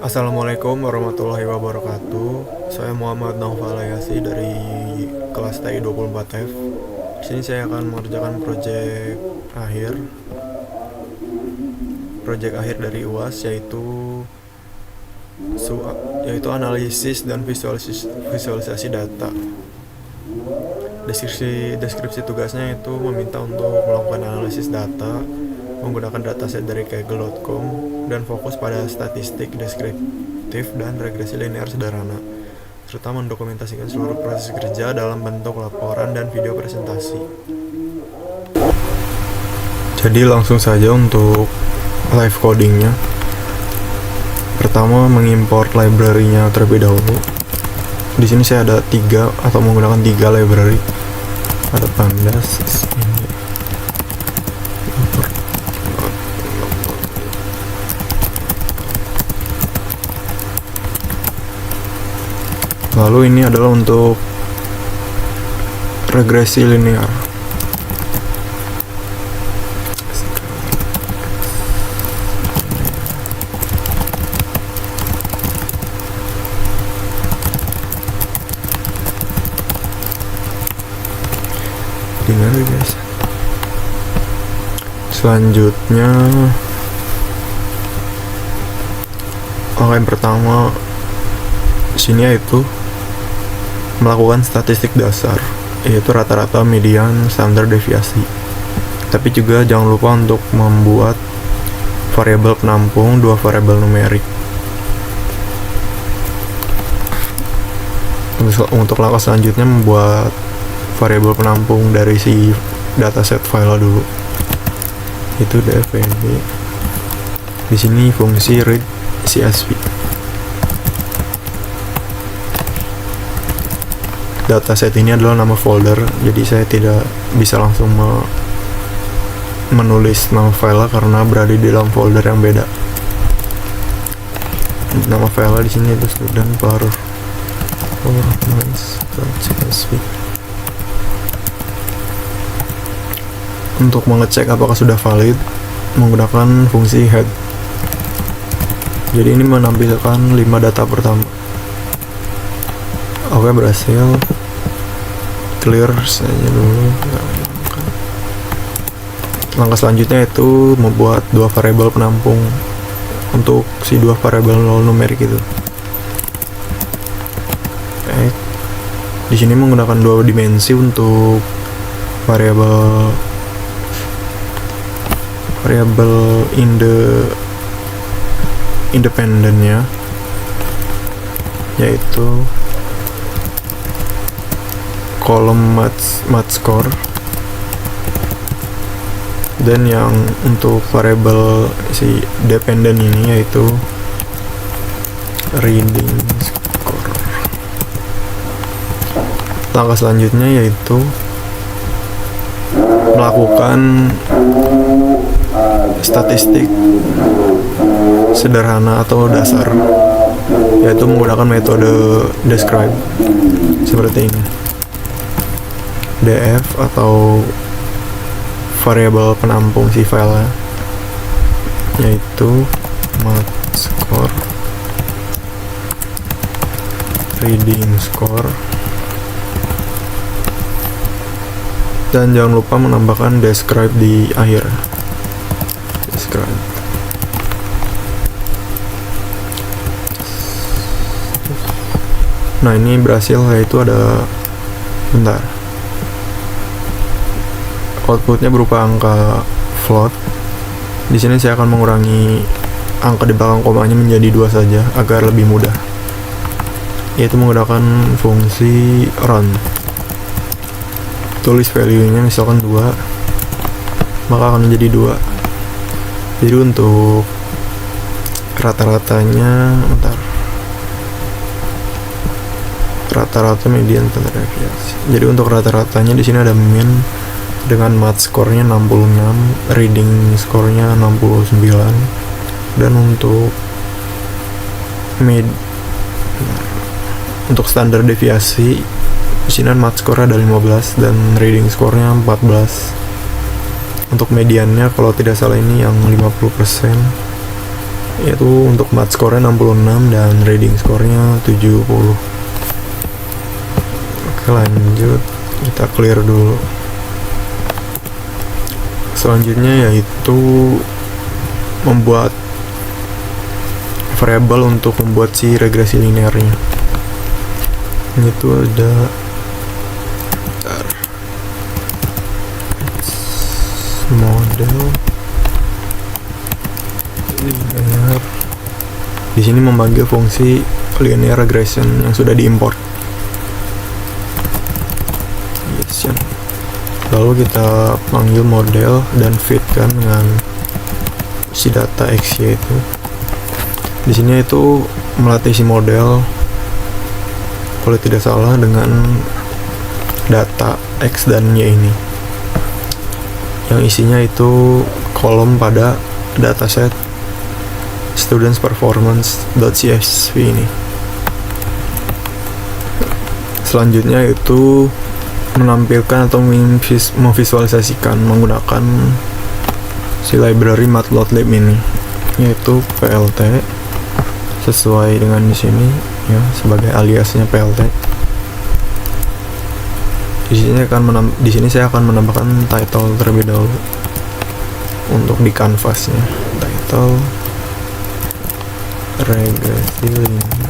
Assalamualaikum warahmatullahi wabarakatuh. Saya Muhammad Naufal Ayasi dari kelas TI 24F. Di sini saya akan mengerjakan proyek akhir dari UAS, yaitu analisis dan visualisasi data. Deskripsi tugasnya itu meminta untuk melakukan analisis data menggunakan dataset dari kaggle.com dan fokus pada statistik deskriptif dan regresi linear sederhana, serta mendokumentasikan seluruh proses kerja dalam bentuk laporan dan video presentasi. Jadi langsung saja untuk live codingnya. Pertama, mengimport library-nya terlebih dahulu. Di sini saya ada menggunakan 3 library. Ada pandas ini. Lalu ini adalah untuk regresi linear. Dengar guys. Selanjutnya, yang pertama sini yaitu melakukan statistik dasar, yaitu rata-rata, median, standar deviasi. Tapi juga jangan lupa untuk membuat variabel penampung, 2 variabel numerik. Untuk langkah selanjutnya membuat variabel penampung dari si dataset file dulu. Itu dfvd. Di sini fungsi read csv. Dataset ini adalah nama folder, jadi saya tidak bisa langsung menulis nama file karena berada di dalam folder yang beda. Nama file di sini itu student performance.csv. Untuk mengecek apakah sudah valid, menggunakan fungsi head. Jadi ini menampilkan 5 data pertama. Oke, berhasil. Clear saja dulu. Langkah selanjutnya itu membuat 2 variabel penampung untuk si 2 variabel numerik itu. Di sini menggunakan 2 dimensi untuk variabel independennya, yaitu kolom mat score, dan yang untuk variabel si dependent ini yaitu reading score. Langkah selanjutnya yaitu melakukan statistik sederhana atau dasar, yaitu menggunakan metode describe seperti ini. df atau variabel penampung si file, yaitu mat score, reading score, dan jangan lupa menambahkan describe di akhir. Describe. Nah, ini berhasil, yaitu ada outputnya berupa angka float. Di sini saya akan mengurangi angka di belakang komanya menjadi 2 saja agar lebih mudah, yaitu menggunakan fungsi round. Tulis value-nya misalkan 2, maka akan menjadi 2. Jadi untuk rata-ratanya, rata-rata, median, standar deviasi. Jadi untuk rata-ratanya di sini ada min dengan mat score-nya 66, reading score-nya 69, dan untuk standar deviasi di sini mat score ada 15 dan reading score-nya 14. Untuk mediannya kalau tidak salah ini yang 50%, yaitu untuk math score-nya 66 dan reading score-nya 70. Oke, lanjut, kita clear dulu. Selanjutnya yaitu membuat variabel untuk membuat si regresi linearnya. Itu ada model linear. Di sini memanggil fungsi linear regression yang sudah diimport. Yes, ya. Lalu kita panggil model dan fitkan dengan si data XY itu. Di sini itu melatih si model, kalau tidak salah, dengan data X dan Y ini, yang isinya itu kolom pada dataset students performance.csv ini. Selanjutnya itu menampilkan atau memvisualisasikan menggunakan si library matplotlib ini, yaitu plt, sesuai dengan di sini ya, sebagai aliasnya plt. Di sini saya akan menambahkan title terlebih dahulu untuk di canvasnya. Title regresi linear.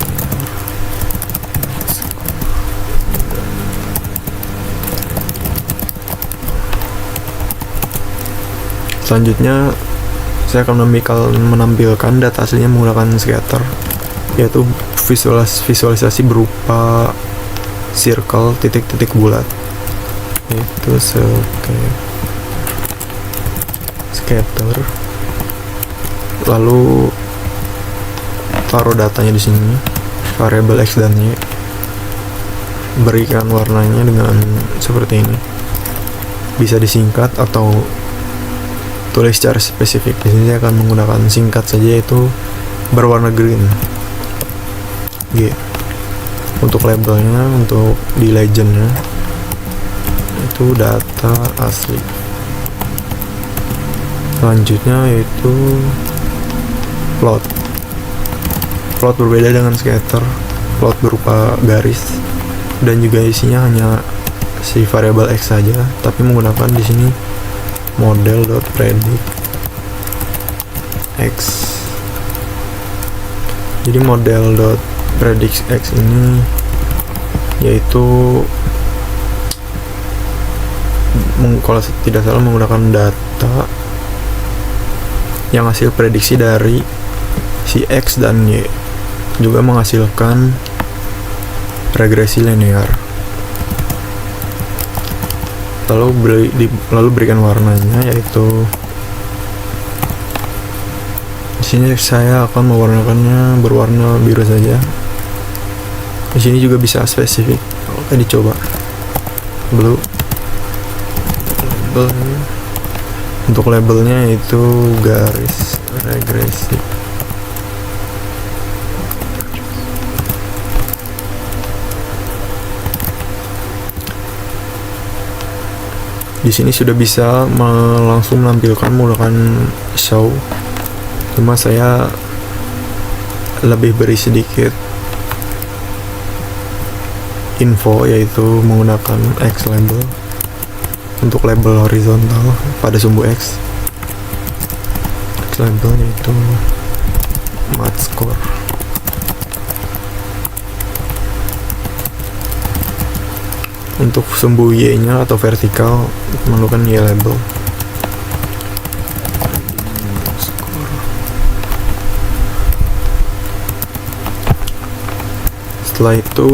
Selanjutnya saya akan menampilkan data aslinya menggunakan scatter, yaitu visualisasi berupa circle titik-titik bulat, yaitu scatter. Lalu taruh datanya di sini, variabel X dan Y, berikan warnanya dengan seperti ini. Bisa disingkat atau tulis secara spesifik. Di sini saya akan menggunakan singkat saja, yaitu berwarna green G. Untuk labelnya, untuk di legendnya itu data asli. Selanjutnya yaitu plot berbeda dengan scatter. Plot berupa garis dan juga isinya hanya si variabel X saja, tapi menggunakan di sini model.predict X. Jadi model.predict X ini yaitu kalau tidak salah menggunakan data yang hasil prediksi dari si X dan Y, juga menghasilkan regresi linear. Lalu berikan warnanya, yaitu di sini saya akan mewarnakannya berwarna biru saja. Di sini juga bisa spesifik. Oke, dicoba blue. Untuk labelnya itu garis regresi. Di sini sudah bisa langsung menampilkan menggunakan show, cuma saya lebih beri sedikit info, yaitu menggunakan X label untuk label horizontal pada sumbu X. X label yaitu math score. Untuk sumbu Y-nya atau vertikal memerlukan Y label. Setelah itu,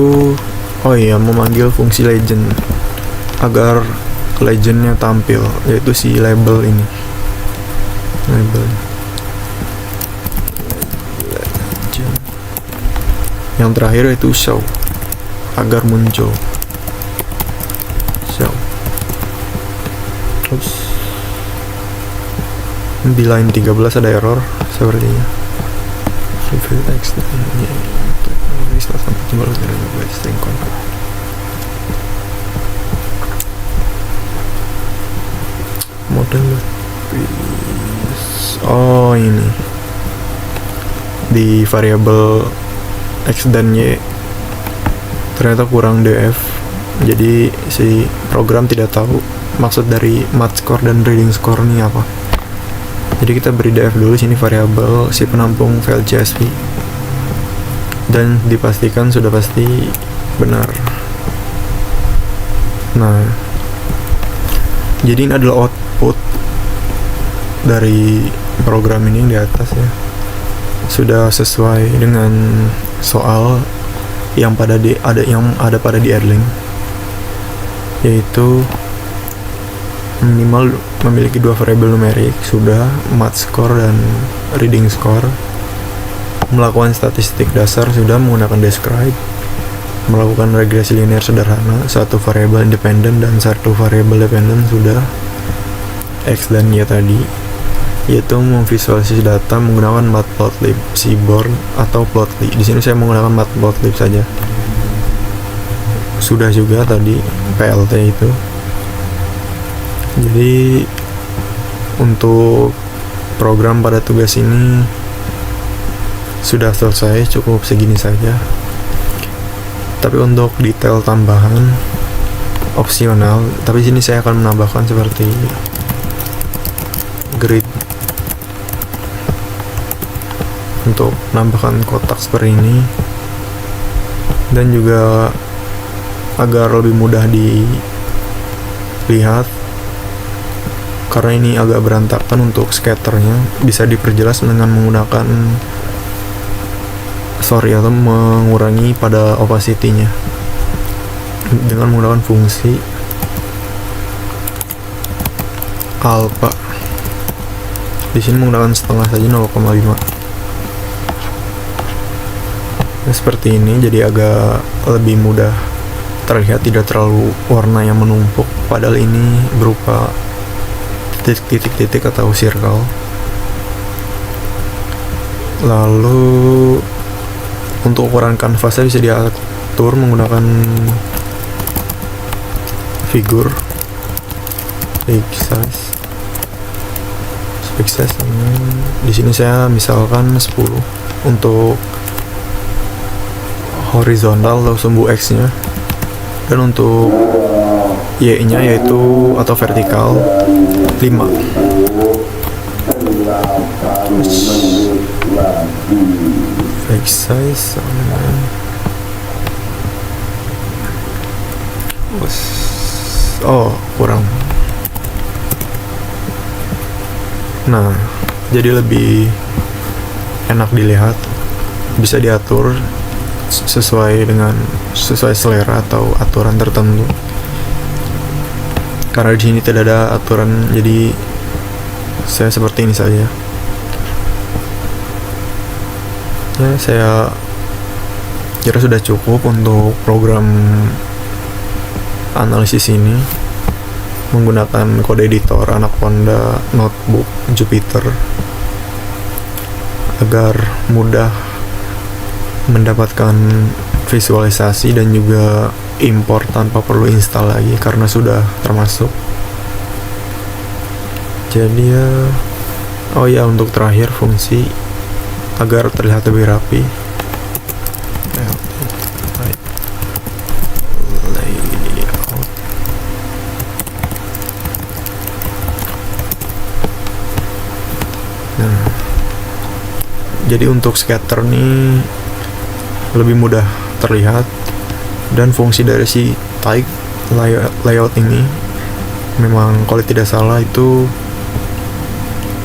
memanggil fungsi legend agar legendnya tampil, yaitu si label ini. Label legend. Yang terakhir itu show agar muncul. Oops. Di line 13 ada error sepertinya. Reveal X dan Y teknologi selatan jumlah dari string convert. Model ini di variabel x dan y ternyata kurang df, jadi si program tidak tahu maksud dari math score dan reading score ini apa. Jadi kita beri df dulu sini variabel si penampung file CSV dan dipastikan sudah pasti benar. Nah, jadi ini adalah output dari program ini yang di atas ya, sudah sesuai dengan soal yang ada pada di Erlang, yaitu minimal memiliki dua variabel numerik, sudah math score dan reading score. Melakukan statistik dasar sudah menggunakan describe. Melakukan regresi linear sederhana, satu variabel independen dan satu variabel dependen sudah x dan y tadi, yaitu memvisualisasi data menggunakan matplotlib, seaborn atau plotly. Di sini saya menggunakan matplotlib saja. Sudah juga tadi plt itu. Jadi untuk program pada tugas ini sudah selesai, cukup segini saja. Tapi untuk detail tambahan opsional, tapi sini saya akan menambahkan seperti grid untuk menambahkan kotak seperti ini, dan juga agar lebih mudah dilihat karena ini agak berantakan. Untuk scatternya bisa diperjelas dengan menggunakan atau mengurangi pada opacity-nya dengan menggunakan fungsi alpha. Di sini menggunakan setengah saja, 0,5. Nah, seperti ini, jadi agak lebih mudah terlihat, tidak terlalu warna yang menumpuk, padahal ini berupa titik-titik atau circle. Lalu untuk ukuran kanvasnya bisa diatur menggunakan figur fix size. Di sini saya misalkan 10 untuk horizontal atau sumbu x nya, dan untuk y nya yaitu atau vertikal 5. Fix size sama kurang. Nah, jadi lebih enak dilihat, bisa diatur sesuai selera atau aturan tertentu. Karena di sini tidak ada aturan, jadi saya seperti ini saja. Ya, saya kira sudah cukup untuk program analisis ini menggunakan kode editor Anaconda Notebook Jupyter agar mudah mendapatkan visualisasi dan juga import tanpa perlu install lagi karena sudah termasuk. Jadi ya, untuk terakhir fungsi agar terlihat lebih rapi. Nah, jadi untuk scatter nih lebih mudah terlihat, dan fungsi dari si type layout ini memang kalau tidak salah itu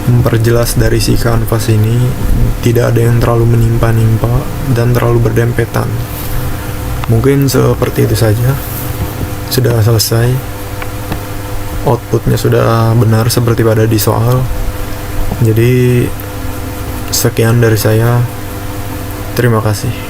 memperjelas dari si kanvas ini tidak ada yang terlalu menimpa-nimpa dan terlalu berdempetan. Mungkin seperti itu saja. Sudah selesai, outputnya sudah benar seperti pada di soal. Jadi sekian dari saya, terima kasih.